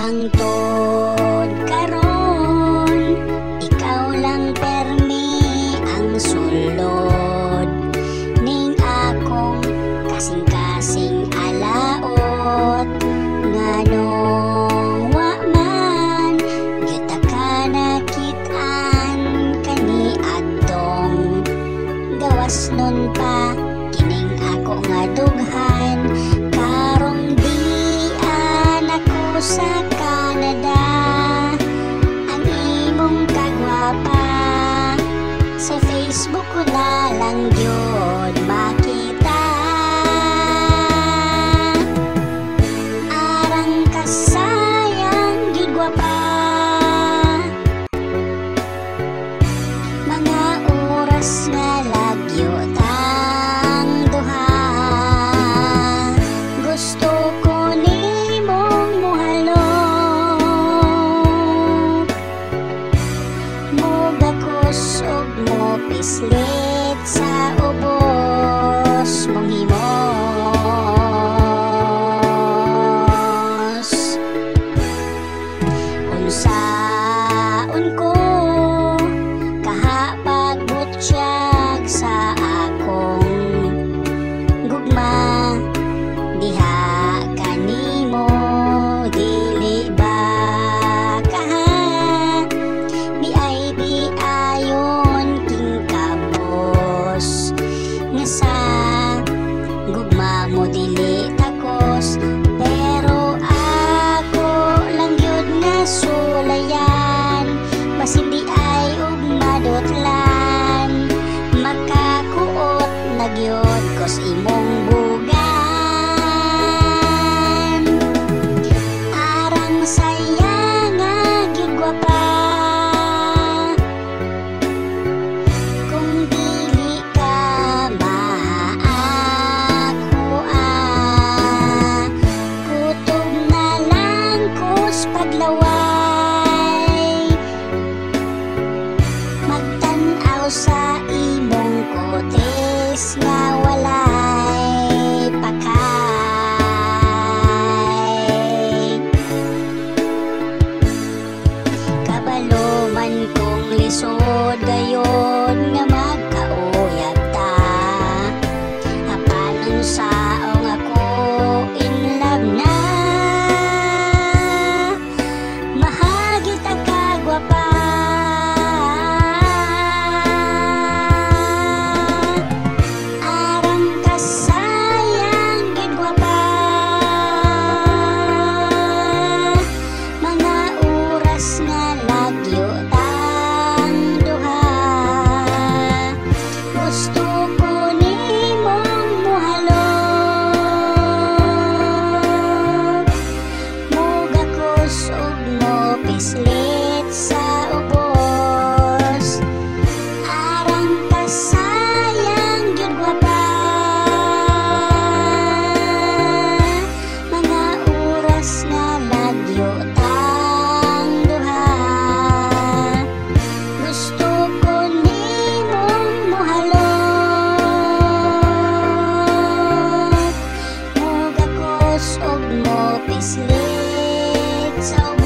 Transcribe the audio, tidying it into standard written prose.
hangtod karon, ikaw lang permi ang sulod ning akong kasing-kasing alaot. Nganong wa man kita ka nakitaan kani adtong gawas nun pa kining ako nga dughan. Karong dian ako sa Canada, ang imong kagwapa sa Facebook ko na lang yun makita. Arang kasayang yun gwapa, mga oras nga lagyo tang duha. Gusto ko nimong muhalok, mugakos og mo pislit sa ubos mong himos. Unsaon ko kaha pagbutsyag sa akong gugma, diha kanimo dili ba kaha BIP ayon king kapos nga sa gugma mo dili takos. Pero ako lang yun nga sulayan, basin di ay ug madutlan, makakuot na gyud kos imong bugan. Arang saya nga gyud gwapa, kung dili ka maakuha, kutob na lang kos paglaway, magtan-aw sa imong kotes nga walay pakay. Kabalo man kong lisod gayon nga magkauyab ta, apanon saong ako in love na. Mahagit ang kagwapa, arang kasayang gid gwapa, mga oras nga lagyo tang duha. Gusto ko nimong muhalok, mugakos og mo pislit sa ubos. Arang kasayang gyud gwapa, mga oras nga lagyo tang duha. Gusto ko nimong muhalok, mugakos og mo pislit sa ubos.